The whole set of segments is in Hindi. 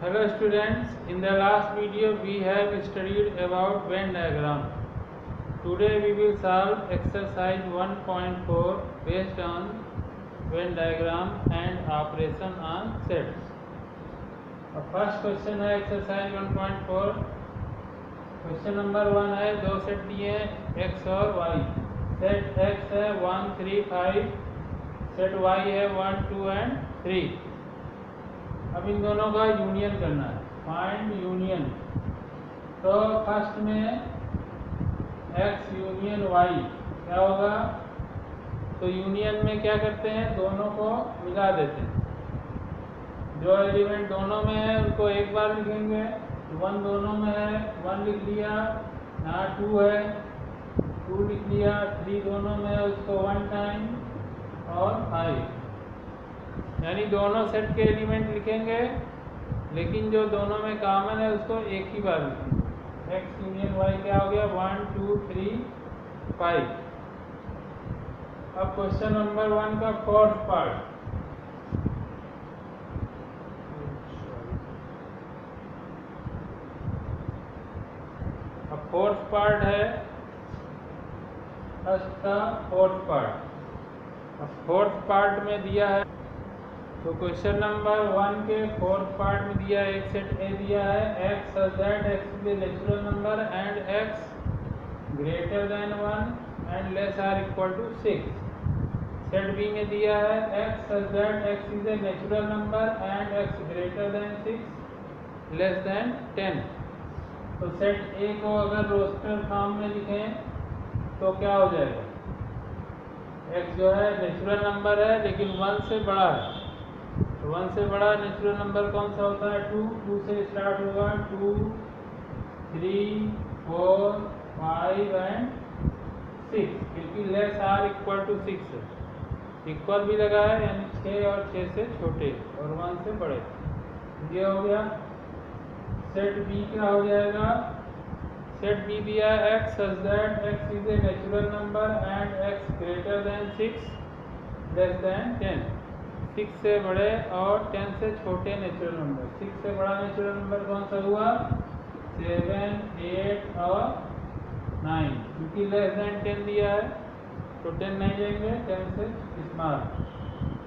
Hello students, in the last video we have studied about Venn diagram. Today we will solve exercise 1.4 based on Venn diagram and operation on sets. The first question है exercise 1.4. क्वेश्चन नंबर 1 है, दो सेट दिए हैं x और y. सेट x है 1, 3, 5, सेट y है 1, 2 and 3. अब इन दोनों का यूनियन करना है, फाइंड यूनियन. तो फर्स्ट में x यूनियन y क्या होगा? तो यूनियन में क्या करते हैं, दोनों को मिला देते हैं. जो एलिमेंट दोनों में है उनको एक बार लिखेंगे. 1 दोनों में है 1 लिख लिया, यहाँ 2 है 2 लिख लिया, 3 दोनों में है उसको 1 टाइम और 5. यानी दोनों सेट के एलिमेंट लिखेंगे, लेकिन जो दोनों में कॉमन है उसको एक ही बार लिखेंगे. x यूनियन y क्या हो गया? 1, 2, 3, 5. अब क्वेश्चन नंबर 1 का फोर्थ पार्ट. अब फोर्थ पार्ट है फर्स्ट का फोर्थ पार्ट. अब फोर्थ पार्ट में दिया है, तो क्वेश्चन नंबर 1 के फोर्थ पार्ट में दिया है, एक सेट ए दिया है x such that x is a natural number and x greater than 1 and less or equal to 6. Set B में दिया है x such that x is a natural number and x greater than 6 less than 10. तो सेट ए को अगर रोस्टर फॉर्म में लिखें तो क्या हो जाएगा? x जो है नेचुरल नंबर है लेकिन 1 से बड़ा है. तो 1 से बड़ा नेचुरल नंबर कौन सा होता है? 2 से स्टार्ट होगा. 2, 3, 4, 5 एंड 6, क्योंकि लेस आर इक्वल टू 6 है. इक्वल भी लगा है यानी 6 और 6 से छोटे और 1 से बड़े. ये हो गया. सेट बी क्या हो जाएगा? सेट बी दिया x such that x is a natural number and x greater than 6 less than 10. 6 से बड़े और 10 से छोटे नेचुरल नंबर. 6 से बड़ा नेचुरल नंबर कौन सा हुआ? 7, 8 और 9, क्योंकि लेस देन 10 दिया है तो 10 नहीं लेंगे, 10 से स्मॉल.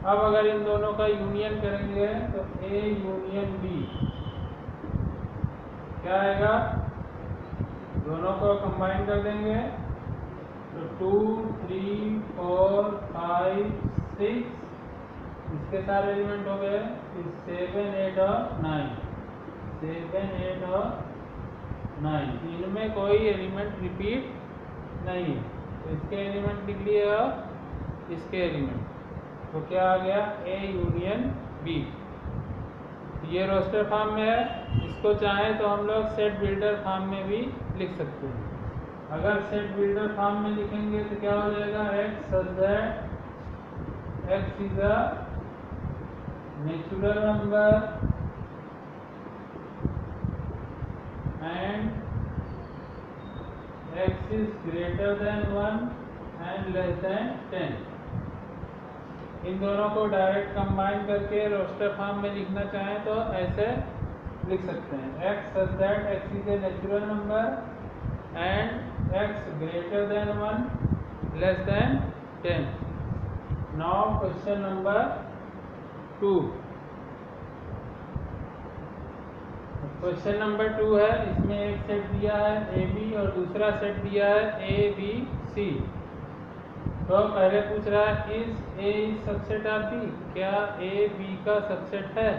अब अगर इन दोनों का यूनियन करेंगे तो a यूनियन b क्या आएगा? दोनों को कंबाइन कर देंगे तो 2, 3, 4, 5, 6, इसके सारे एलिमेंट हो गए. 7, 8 और 9, 7, 8 और 9, इनमें कोई एलिमेंट रिपीट नहीं है. तो इसके एलिमेंट लिख लिए और इसके एलिमेंट, तो क्या आ गया? A union B. ये रोस्टर फॉर्म में है. इसको चाहें तो हम लोग सेट बिल्डर फॉर्म में भी लिख सकते हैं. अगर सेट बिल्डर फॉर्म में लिखेंगे तो क्या हो जाएगा? x such that x is a natural number and x is greater than 1 and less than 10. इन दोनों को डायरेक्ट कंबाइन करके रोस्टर फॉर्म में लिखना चाहें तो ऐसे लिख सकते हैं. x such that x is a natural number and x greater than 1 less than 10. Now question number 2. Question number 2 है. इसमें एक सेट दिया है ए बी और दूसरा सेट दिया है ए बी सी. तो पहले पूछ रहा है is A subset of B, क्या ए बी का सबसेट है?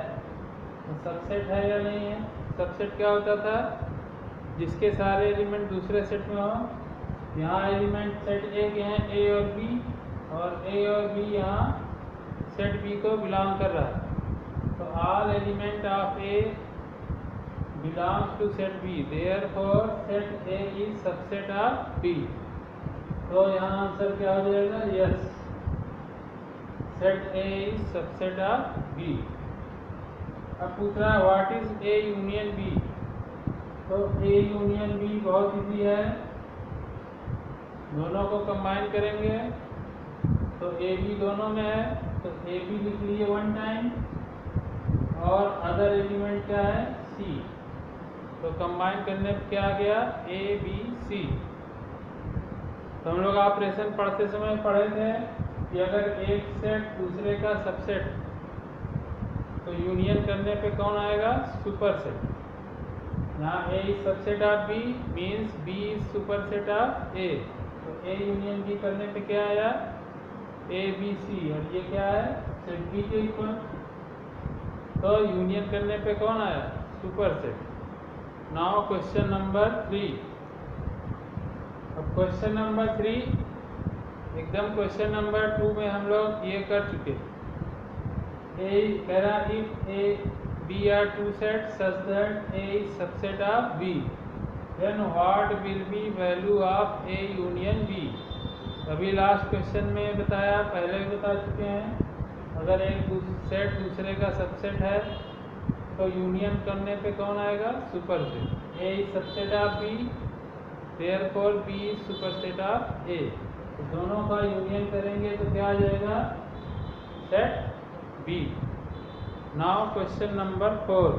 तो सबसेट है या नहीं है? सबसेट क्या होता था? जिसके सारे एलिमेंट दूसरे सेट में हो. यहाँ एलिमेंट सेट ए के हैं ए और बी, और ए और बी यहाँ सेट बी को बिलोंग कर रहा है. तो all element of A belongs to set B, therefore set A is subset of B. तो यहाँ आंसर क्या हो जाएगा? Yes, set A is subset of B. अब पूछ रहा है what is A union B. तो ए यूनियन बी बहुत इजी है. दोनों को कंबाइन करेंगे तो ए बी दोनों में है तो ए बी लिख लिए 1 टाइम और अदर एलिमेंट क्या है सी, तो कंबाइन करने पे क्या आ गया ए बी सी। तो हम लोग ऑपरेशन पढ़ते समय पढ़े थे कि अगर एक सेट दूसरे का सबसेट, तो यूनियन करने पे कौन आएगा सुपर सेट। यहाँ A is subset of B means B is superset of A, तो ए यूनियन बी करने पे क्या आया ए बी सी, और ये क्या है सेट बी के इक्वल, तो यूनियन करने पे कौन आया super set. Now question number 3। अब क्वेश्चन नंबर 3 एकदम क्वेश्चन नंबर 2 में हम लोग ये कर चुके। ए कह रहा if A B are two set such that A is subset of B, then what will be value of A union B. अभी लास्ट क्वेश्चन में बताया, पहले भी बता चुके हैं, अगर एक सेट दूसरे का सबसेट है तो यूनियन करने पे कौन आएगा superset. A is subset of B, therefore B is superset of A, तो दोनों का यूनियन करेंगे तो क्या आ जाएगा set B. Now question number 4।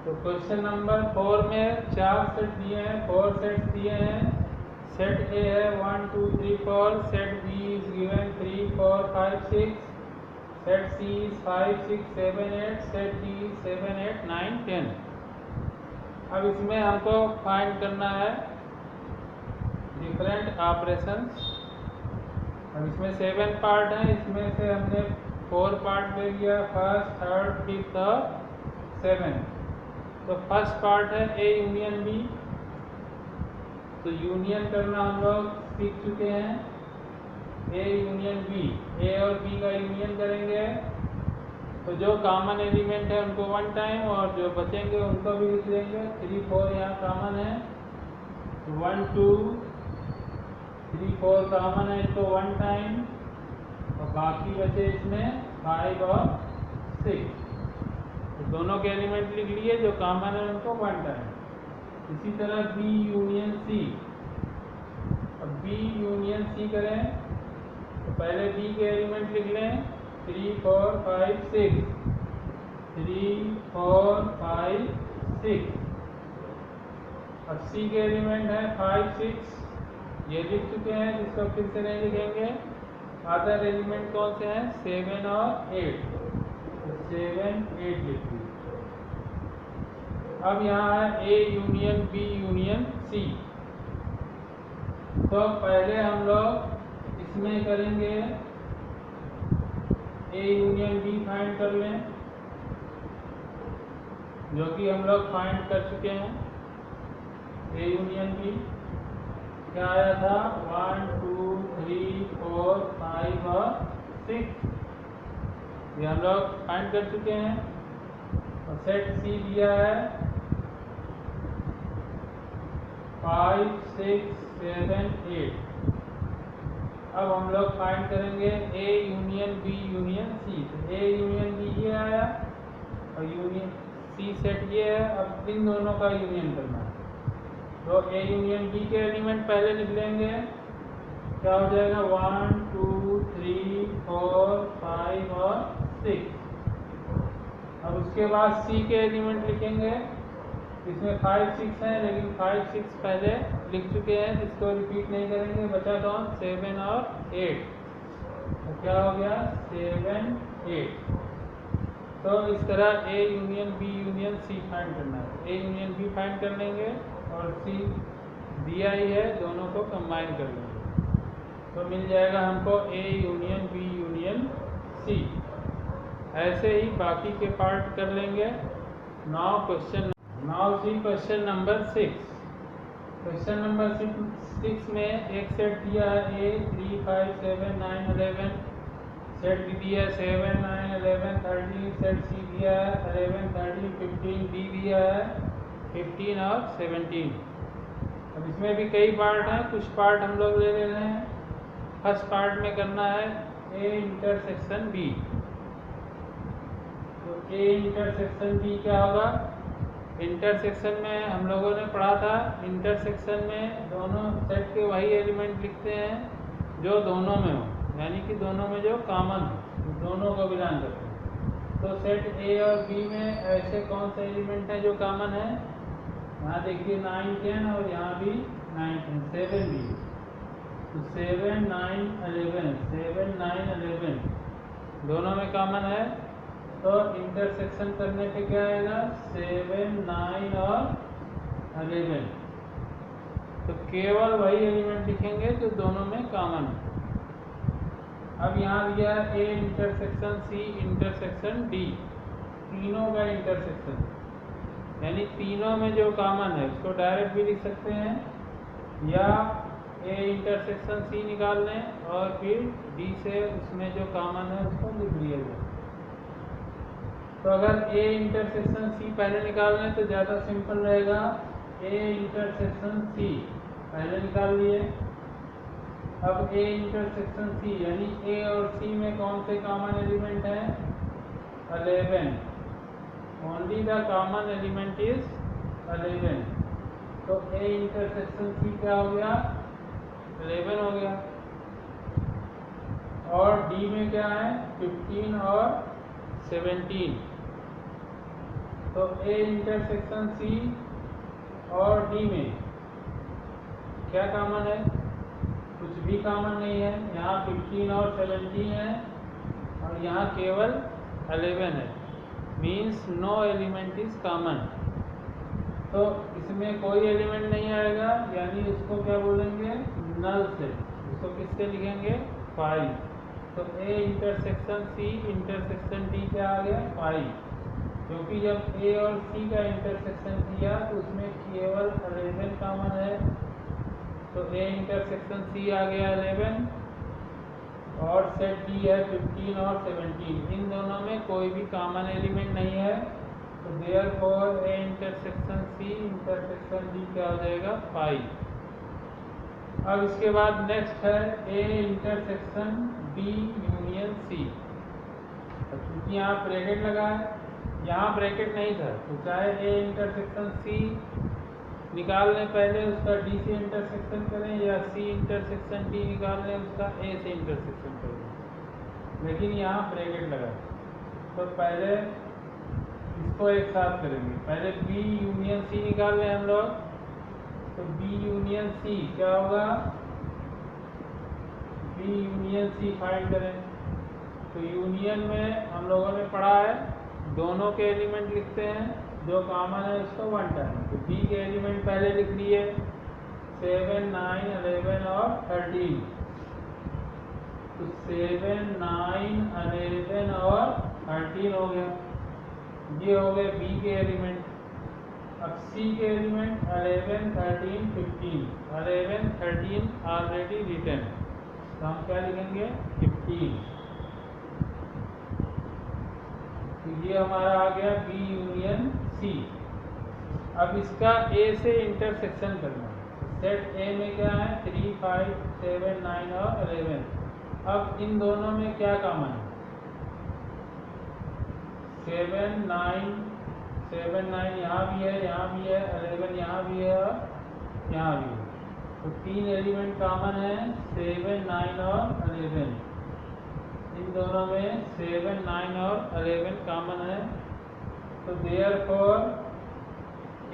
तो क्वेश्चन नंबर 4 में 4 सेट दिए हैं, 4 सेट दिए हैं। सेट ए है 1 2 3 4, set B is given 3 4 5 6, set C is 5 6 7 8, set D is 7 8 9 10। अब इसमें हमको फाइंड करना है डिफरेंट ऑपरेशंस। अब इसमें 7 पार्ट हैं, इसमें से हमने 4 पार्ट ले लिया, फर्स्ट थर्ड फिफ्थ और 7। तो फर्स्ट पार्ट है ए यूनियन बी, तो यूनियन करना हम लोग सीख चुके हैं। ए यूनियन बी, ए और बी का यूनियन करेंगे तो जो कॉमन एलिमेंट है उनको 1 टाइम और जो बचेंगे उनको भी लिख देंगे। 3 4 यहाँ कॉमन है, 1 2 3 4 कॉमन है तो 1 टाइम, और बाकी बचे इसमें 5 और 6, तो दोनों के एलिमेंट लिख लिए, जो कॉमन है उनको 1 टाइम। इसी तरह बी यूनियन सी। अब बी यूनियन सी करें तो पहले बी के एलिमेंट लिख लें 3 4 5 6, 3 4 5 6। अब सी के एलिमेंट है 5 6, ये लिख चुके हैं, जिसको फिर से नहीं लिखेंगे। अदर एलिमेंट कौन से हैं 7 और 8, तो 7 8 लिख दी। अब यहाँ है A union B union C, तो पहले हम लोग इसमें करेंगे ए यूनियन बी फाइंड कर लें, जो कि हम लोग फाइंड कर चुके हैं। ए यूनियन बी क्या आया था 1 2 3 4 5 और 6, ये हम लोग फाइंड कर चुके हैं। और सेट सी दिया है 5 6 7 8। अब हम लोग फाइंड करेंगे A union B union C, तो ए यूनियन बी ये आया और यूनियन सी सेट ये है। अब इन दोनों का यूनियन करना है, तो ए यूनियन बी के एलिमेंट पहले लिख लेंगे, क्या हो जाएगा 1 2 3 4 5 और 6। अब उसके बाद सी के एलिमेंट लिखेंगे, इसमें 5 6 हैं, लेकिन 5 6 पहले लिख चुके हैं, जिसको रिपीट नहीं करेंगे। बचा कौन 7 और 8, तो क्या हो गया 7 8। तो इस तरह A union B union C find करना है। ए यूनियन बी फाइंड कर लेंगे और सी दिया ही है, दोनों को कंबाइन कर लेंगे, तो मिल जाएगा हमको A union B union C. ऐसे ही बाकी के पार्ट कर लेंगे। Now see question number 6। Question number 6 में एक सेट दिया है ए 3 5 7 9 11, सेट बी दिया है 7 9 11 13, सेट सी दिया है 11 13 15, डी दिया है 15 और 17। अब इसमें भी कई पार्ट हैं, कुछ पार्ट हम लोग ले रहे हैं। फर्स्ट पार्ट में करना है ए इंटरसेक्शन बी, तो ए इंटरसेक्शन बी क्या होगा। इंटरसेक्शन में हम लोगों ने पढ़ा था, इंटरसेक्शन में दोनों सेट के वही एलिमेंट लिखते हैं जो दोनों में हो, यानी कि दोनों में जो कॉमन हो, दोनों को बिलोंग करते हैं। तो सेट ए और बी में ऐसे कौन से एलिमेंट हैं जो कॉमन है? यहाँ देखिए 9 10 और यहाँ भी 9 10, 7 भी, तो 7 9 11, 7 9 11 दोनों में कॉमन है। तो इंटरसेक्शन करने पे क्या आएगा? 7 9 और 11, तो केवल वही एलिमेंट लिखेंगे जो दोनों में कॉमन है। अब यहाँ दिया A intersection C intersection D, तीनों का इंटरसेक्शन, यानी तीनों में जो कॉमन है उसको डायरेक्ट भी लिख सकते हैं, या ए इंटरसेक्शन सी निकाल लें और फिर डी से उसमें जो कॉमन है उसको लिख लिया जाए। तो अगर ए इंटरसेक्शन सी पहले निकाल लें तो ज़्यादा सिंपल रहेगा। ए इंटरसेक्शन सी पहले निकाल लिए। अब ए इंटरसेक्शन सी यानी ए और सी में कौन से कॉमन एलिमेंट हैं? 11, only the common element is 11। तो ए इंटरसेक्शन सी क्या हो गया? 11 हो गया। और डी में क्या है? 15 और 17। तो ए इंटरसेक्शन सी और डी में क्या कॉमन है? कुछ भी कॉमन नहीं है। यहाँ 15 और 17 है और यहाँ केवल 11 है, means no element is common. तो इसमें कोई एलिमेंट नहीं आएगा, यानी उसको क्या बोलेंगे? नल से। उसको किससे लिखेंगे? 5। तो A intersection C intersection D क्या आ गया? 5, क्योंकि जब ए और सी का इंटरसेक्शन किया तो उसमें केवल 11 कॉमन है। तो ए इंटरसेक्शन सी आ गया 11 और सेट डी है 15 और 17, इन दोनों में कोई भी कॉमन एलिमेंट नहीं है। तो therefore A intersection C intersection D क्या हो जाएगा? 5। अब इसके बाद नेक्स्ट है A intersection B union C. क्योंकि यहाँ ब्रैकेट लगा है, यहाँ ब्रैकेट नहीं था, तो चाहे ए इंटरसेक्शन सी निकाल लें पहले, उसका डी से इंटरसेक्शन करें, या सी इंटरसेक्शन डी निकाल लें, उसका ए से इंटरसेक्शन करें, लेकिन यहाँ ब्रैकेट लगा। तो पहले इसको एक साथ करेंगे। पहले बी यूनियन सी निकाल लें हम लोग। तो बी यूनियन सी क्या होगा? बी यूनियन सी फाइंड करें। तो यूनियन में हम लोगों ने पढ़ा है दोनों के एलिमेंट लिखते हैं, जो कॉमन है उसको 1 टाइम। तो बी के एलिमेंट पहले लिख लिए 7 9 11 और 13। तो 7 9 11 और 13 हो गया, ये हो गए बी के एलिमेंट। अब सी के एलिमेंट 11 13 15, 11 13 ऑलरेडी रिटन, तो हम क्या लिखेंगे? 15। तो ये हमारा आ गया बी यूनियन सी। अब इसका ए से इंटरसेक्शन करना है। सेट ए में क्या है? 3 5 7 9 और 11। अब इन दोनों में क्या कॉमन है? 7 9 यहाँ भी है, यहाँ भी है, 11 यहाँ भी है और यहाँ भी है। तो 3 एलिमेंट कॉमन है, 7 9 और 11। इन दोनों में 7 9 और 11 कॉमन है। तो therefore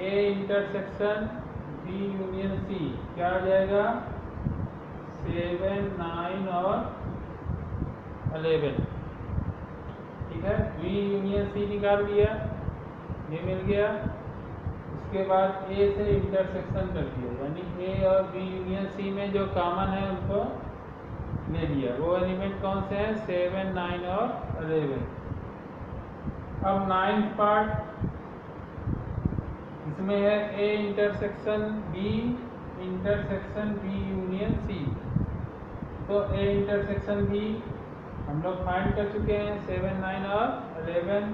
A intersection B union C क्या आ जाएगा? 7 9 और 11। ठीक है, बी यूनियन सी निकाल लिया, ये मिल गया। उसके बाद ए से इंटरसेक्शन कर दिया, यानी ए और बी यूनियन सी में जो कॉमन है उनको ले लिया। वो एलिमेंट कौन से हैं? 7 9 और 11। अब 9th पार्ट इसमें है A intersection B union C. तो ए इंटरसेक्शन बी हम लोग फाइंड कर चुके हैं 7 9 और 11।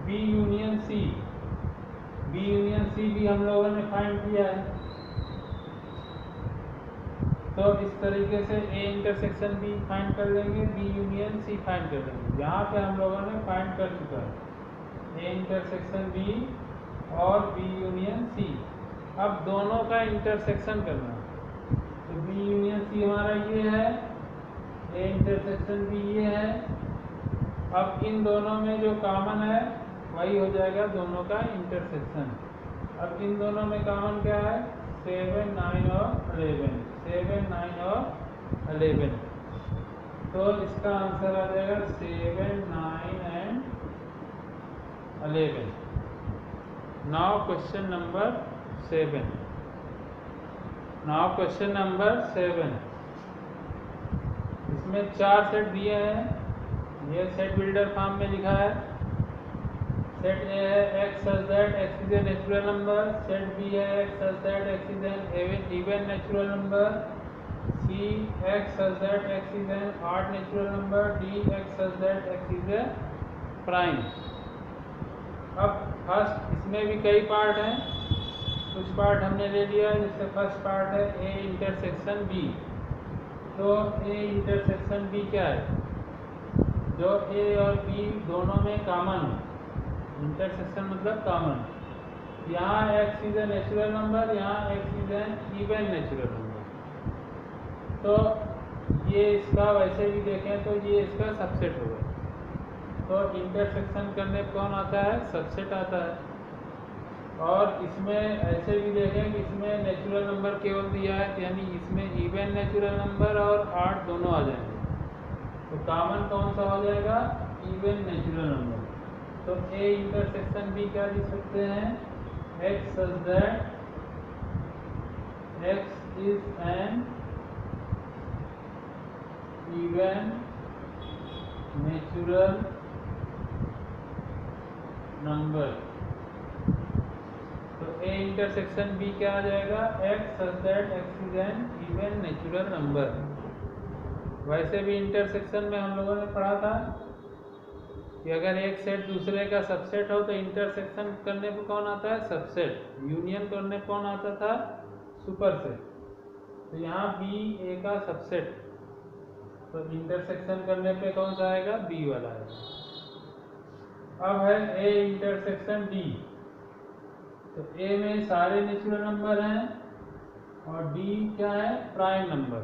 बी यूनियन सी भी हम लोगों ने फाइंड किया है। तो इस तरीके से ए इंटरसेक्शन बी फाइंड कर लेंगे, बी यूनियन सी फाइंड कर लेंगे। यहाँ पे हम लोगों ने फाइंड कर चुका है ए इंटरसेक्शन बी और बी यूनियन सी। अब दोनों का इंटरसेक्शन करना है। तो बी यूनियन सी हमारा ये है, ए इंटरसेक्शन बी ये है। अब इन दोनों में जो कॉमन है वही हो जाएगा दोनों का इंटरसेक्शन। अब इन दोनों में कॉमन क्या है? 7, 9 और 11, 7, 9 और 11। तो इसका आंसर आ जाएगा 7, 9 and 11। Now question number 7। Now question number 7, इसमें 4 सेट दिए हैं। ये सेट बिल्डर फॉर्म में लिखा है। सेट ए है x such that x is a natural number, set B है x such that x is an even natural number, c x such that x is an odd natural number, d x such that x is a prime। अब फर्स्ट, इसमें भी कई पार्ट हैं, कुछ पार्ट हमने ले लिया है। जैसे फर्स्ट पार्ट है a इंटरसेक्शन b। तो a इंटरसेक्शन b क्या है? जो a और b दोनों में कॉमन है। इंटरसेक्शन मतलब कॉमन। यहाँ x is a natural number, यहाँ x is an even natural number. तो ये इसका वैसे भी देखें तो ये इसका सबसेट होगा। तो इंटरसेक्शन करने पर कौन आता है? सबसेट आता है। और इसमें ऐसे भी देखें कि इसमें नेचुरल नंबर केवल दिया है, यानी इसमें इवन नेचुरल नंबर और आर्ट दोनों आ जाएंगे। तो कॉमन कौन सा हो जाएगा? Even natural number. तो ए इंटरसेक्शन बी क्या लिख सकते हैं? x such that x is an even natural number। तो ए इंटरसेक्शन बी क्या आ जाएगा? x such that x is an even natural number। वैसे भी इंटरसेक्शन में हम लोगों ने पढ़ा था कि अगर एक सेट दूसरे का सबसेट हो तो इंटरसेक्शन करने पर कौन आता है? सबसेट। यूनियन करने पर कौन आता था? सुपरसेट। तो यहाँ बी ए का सबसेट, तो इंटरसेक्शन करने पे कौन सा आएगा? बी वाला आएगा। अब है ए इंटरसेक्शन डी। तो ए में सारे नेचुरल नंबर हैं और डी क्या है? Prime number.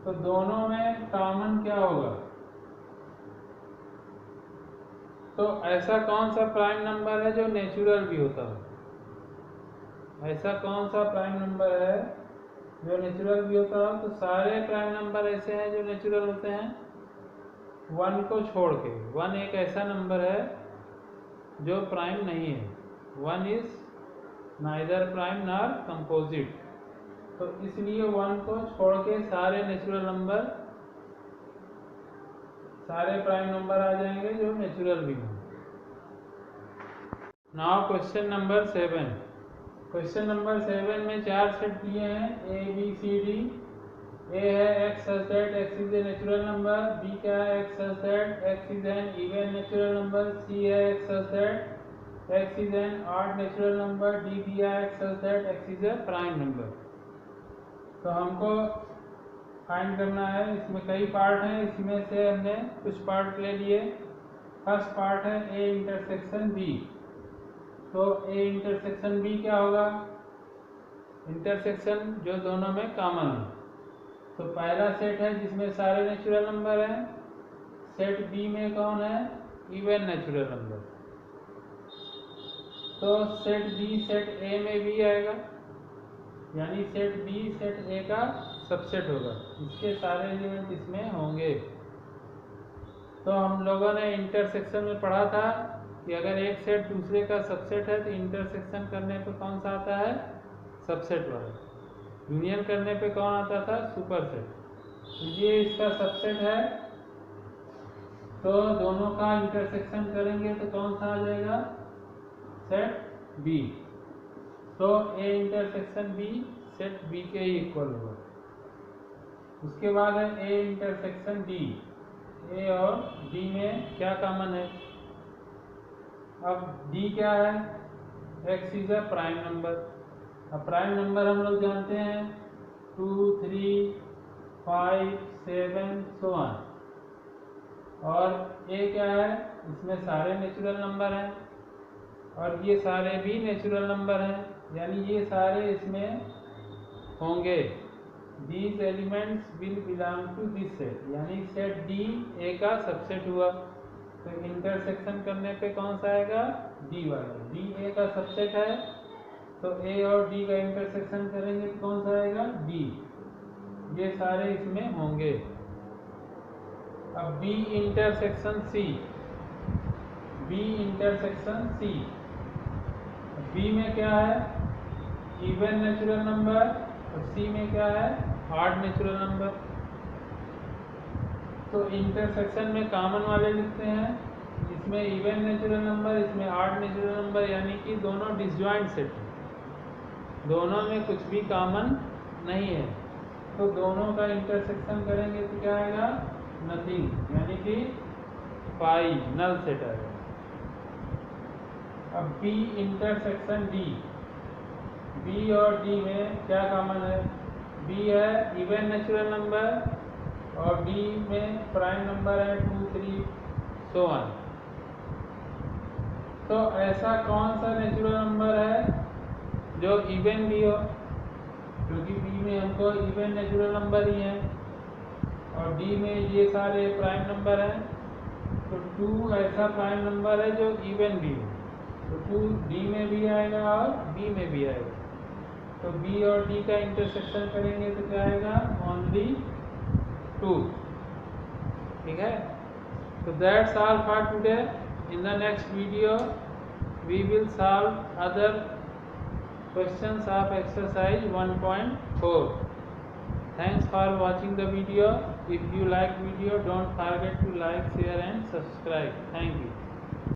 तो दोनों में कॉमन क्या होगा? तो ऐसा कौन सा प्राइम नंबर है जो नेचुरल भी होता हो? ऐसा कौन सा प्राइम नंबर है जो नेचुरल भी होता हो? तो सारे प्राइम नंबर ऐसे हैं जो नेचुरल होते हैं, 1 को छोड़ के। 1 एक ऐसा नंबर है जो प्राइम नहीं है। 1 is neither prime nor composite. तो इसलिए 1 को छोड़ के सारे नेचुरल नंबर, सारे प्राइम नंबर आ जाएंगे जो नेचुरल भी हों। Now question number 7। Question number 7 में 4 सेट दिए हैं, ए बी सी डी। ए है x such that x is a natural number, b क्या है? x such that x is an even natural number, c है x such that x is an odd natural number, d दिया है x such that x is a prime number। तो हमको फाइंड करना है। इसमें कई पार्ट हैं, इसमें से हमने कुछ पार्ट ले लिए। फर्स्ट पार्ट है ए इंटरसेक्शन बी। तो ए इंटरसेक्शन बी क्या होगा? इंटरसेक्शन जो दोनों में कॉमन है। तो पहला सेट है जिसमें सारे नेचुरल नंबर हैं। सेट बी में कौन है? Even natural number. तो सेट बी सेट ए में भी आएगा, यानी सेट बी सेट ए का सबसेट होगा। इसके सारे एलिमेंट इसमें होंगे। तो हम लोगों ने इंटरसेक्शन में पढ़ा था कि अगर एक सेट दूसरे का सबसेट है तो इंटरसेक्शन करने पे कौन सा आता है? सबसेट वाला। यूनियन करने पे कौन आता था? सुपरसेट। तो ये इसका सबसेट है, तो दोनों का इंटरसेक्शन करेंगे तो कौन सा आ जाएगा? Set B. तो A intersection B set B के इक्वल होगा। उसके बाद है ए इंटरसेक्शन डी। ए और डी में क्या कॉमन है? अब डी क्या है? X is a prime number. अब प्राइम नंबर हम लोग जानते हैं 2, 3, 5, 7 सो ऑन। और ए क्या है? इसमें सारे नेचुरल नंबर हैं और ये सारे भी नेचुरल नंबर हैं, यानी ये सारे इसमें होंगे। These elements will belong to this set, यानी सेट डी ए का सबसेट हुआ। तो इंटरसेक्शन करने पे कौन सा आएगा, डी वाला। डी ए का सबसेट है, तो ए और डी का इंटरसेक्शन करेंगे तो कौन सा आएगा, डी। ये सारे इसमें होंगे। अब B intersection C, B intersection C, B में क्या है, इवन नेचुरल नंबर, और सी में क्या है, ऑड नेचुरल नंबर। तो इंटरसेक्शन में कॉमन वाले लिखते हैं, इसमें इवन नेचुरल नंबर, इसमें ऑड नेचुरल नंबर, यानी कि दोनों डिसजॉइंट सेट हैं, दोनों में कुछ भी कॉमन नहीं है। तो दोनों का इंटरसेक्शन करेंगे तो क्या आएगा, नथिंग, यानी कि पाई, नल सेट आएगा। अब बी इंटरसेक्शन डी, बी और डी में क्या कॉमन है, बी है इवन नेचुरल नंबर और डी में प्राइम नंबर है 2, 3, so on। तो ऐसा कौन सा नेचुरल नंबर है जो इवन भी हो, क्योंकि बी में हमको इवन नेचुरल नंबर ही है और डी में ये सारे प्राइम नंबर हैं। तो 2 ऐसा प्राइम नंबर है जो इवन भी हो, तो 2 डी में भी आएगा और बी में भी आएगा। तो बी और डी का इंटरसेक्शन करेंगे तो क्या आएगा, ओनली 2। ठीक है, तो that's all for today. In the next video we will solve other questions of exercise 1.4. Thanks for watching the video. If you like video, don't forget to like, share and subscribe. Thank you.